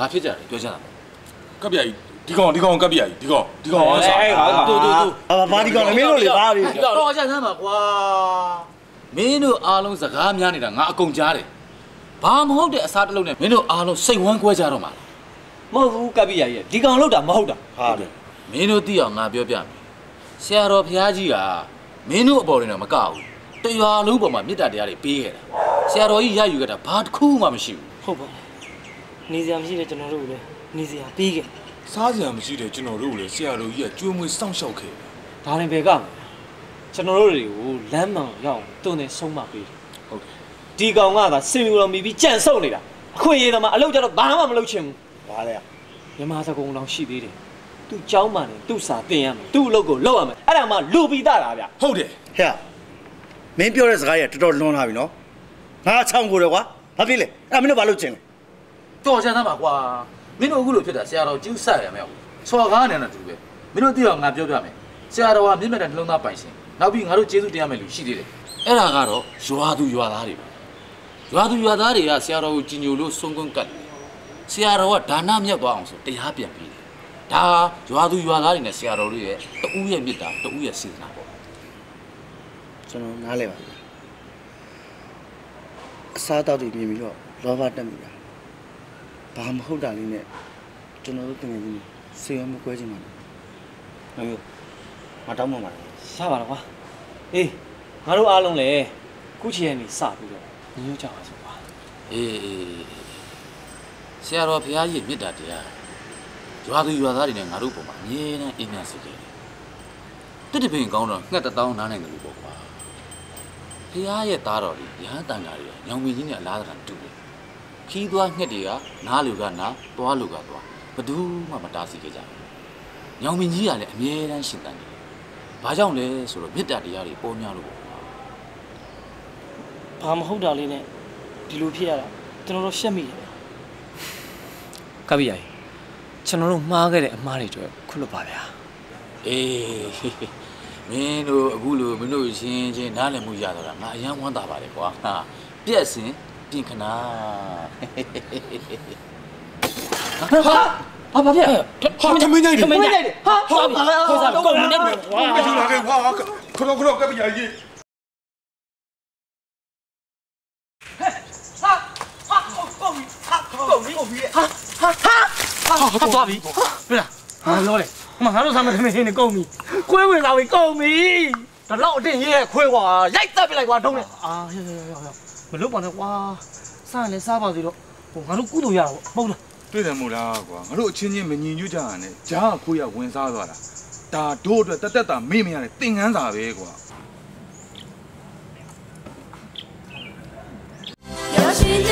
ဘာဖြစ်ကြလဲပြောကြတာကပ်ပြကြီးဒီကောင်ကပ်ပြကြီးဒီကောင်ဝမ်းစားတူဘာဒီကောင်လဲမင်းတို့လေဘာပြီတော့ကြမ်းစမ်းပါကွာမင်းတို့အားလုံးစကားများနေတာငါအကုန်ကြားတယ်ဘာမဟုတ်တဲ့အစားတစ်လုံးနဲ့မင်းတို့အားလုံးစိတ်ဝမ်းကွဲကြတော့မှာမဟုတ်ဘူးကပ်ပြရရဲ့ဒီကောင်လောက်တာမဟုတ်တာဟုတ်တယ်မင်းတို့သိအောင်ငါပြောပြမယ်ဆရာတော်ဘုရားကြီးကမင်းတို့အပေါ်တွေတော့မကဘူးတရွာလုံးပေါ်မှာမေတ္တာတရားတွေပေးခဲ့တာဆရာတော်ကြီးရယူခဲ့တာဘာတစ်ခုမှမရှိဘူးဟုတ်ပါနေစရာမရှိတဲ့ကျွန်တော်တို့လည်းနေစရာပေးခဲ့စားစရာမရှိတဲ့ကျွန်တော်တို့လည်းဆရာတော်ကြီးကကျွေးမွေးစောင့်ရှောက်ခဲ့ဒါရင်ပဲကကျွန်တော်တို့တွေကိုလမ်းမှန်ရောက်တုံနေဆုံးမပေးတယ်ဟုတ်တယ်ဒီကောင်ကစင်မြူတော်မီပြီးကြံဆုပ်နေတာအခွင့်အရေးသမားအလုပ်ကြတော့ဘာမှမလုပ်ချင်ဘူးဘာလဲမြမစကုံတော်ရှိသေးတယ်သူ့เจ้าမှန်တယ်သူ့စာတင်ရမယ်သူ့အလုပ်ကိုလုပ်ရမယ်အဲ့ဒါမှလူပြီးသားလားဗျဟုတ်တယ်ဟဲ့မင်းပြောတဲ့စကားကြီးတော်တော်လွန်လာပြီနော်ငါချောင်းကိုတယ်ကွာဘာဖြစ်လဲအဲ့မင်းတို့ဘာလုပ်ချင်လဲတော်ချမ်းသားပါကွာမင်းတို့အခုလိုဖြစ်တာဆရာတော်ကျူးဆက်ရမယ်ဆော်ကားနေတယ်တူပဲမင်းတို့သိအောင်ငါပြောပြမယ်ဆရာတော်ကမြင့်မြတ်တဲ့နှလုံးသားပိုင်ရှင်နောက်ပြီးငါတို့ကျေးဇူးတင်ရမယ်လူရှိသေးတယ်အဲ့ဒါကတော့ရွာသူရွာသားတွေပဲရွာသူရွာသားတွေကဆရာတော်ကိုကြည်ညိုလို့ဆုံးကွန်းကတ်တယ်ဆရာတော်ကဒါနမြတ်သွားအောင်ဆိုတရားပြန်ပြီးတယ်ဒါရွာသူရွာသားတွေနဲ့ဆရာတော်တို့ရဲ့တဦးရဲ့မေတ္တာတဦးရဲ့စေတနာပေါ့ကျွန်တော်နားလဲပါအစားတောက်တွေမြင်ပြီးတော့လောဘတက်မိတာဘာမဟုတ်တာလေးနဲ့ကျွန်တော်တို့တကယ်ကြီးစေရမကွဲချင်ပါဘူးမမျိုးမတောင်းမှပါရပါတော့ကွာအေးငါတို့အားလုံးလည်းခုချီရနေစပြီးတော့ညှို့ကြပါစို့ကွာအေးဆရာတော်ဘုရားကြီးမေတ္တာတရားရွာသူရွာသားတွေနဲ့ငါတို့ပုံမှာအမြဲတမ်းအိမ်များစီခဲ့တယ်တစ်တပင်ကောင်းတော့ငှက်1000နားနိုင်တယ်လို့ပေါ့ကွာဘုရားရဲ့သားတော်ကြီးရဟန်းတန်တာတွေညောင်မင်းကြီးနဲ့အလားတူတူတယ်ခီးသွားငှက်တွေကနားလူကနားသွားလူကသွားဘယ်သူမှမတားဆီးခဲ့ကြဘူးညောင်မင်းကြီးကလည်းအမြဲတမ်းရှင်တန်တယ်ဘာကြောင့်လဲဆိုတော့မေတ္တာတရားတွေပေါ်များလို့ပေါ့ဘာမဟုတ်တာလေးနဲ့ဒီလိုဖြစ်ရတာကျွန်တော်တို့ရှက်မိတယ်ကပ်ပြရည်ကျွန်တော်တို့မှားခဲ့တဲ့အမှားတွေအတွက်ခွလွတ်ပါဗျာအေးမင်းတို့အခုလိုမင်းတို့ချင်းနားလည်မှုရတော့တာငါအယံဝမ်းသာပါတယ်ကွာဟာပြက်စင်ပြင်ခနာဟာဘာဖြစ်ဟာသမင်းနိုင်တယ်ဟာခွေးစားကုန်နေတယ်ဝါကျူလာခဲ့ဝါခရောကပ်ပြကြီးဟာသွားပြီတွေ့လားဟာလောလေငါတို့စားမယ်ထမင်းနေကုန်ပြီခွေးဝင်လာပြီကုန်ပြီဒါတော့အတင်းရေးခွေးကွာရိုက်တက်ပြလိုက်ကွာထုံးနေမလုပ်ပါနဲ့ကွာစားရင်လည်းစားပါစေတော့ဟိုငါတို့ကုသိုလ်ရတာပေါ့ဟုတ်လားတွေ့တယ်မို့လားကွာငါတို့အချင်းချင်းမညီညွတ်ကြရနဲ့ဂျားခွေးရဝင်စားသွားတာဒါတို့အတွက်တက်တာမေ့မရတဲ့သင်္ကန်းစာပဲကွာ有心家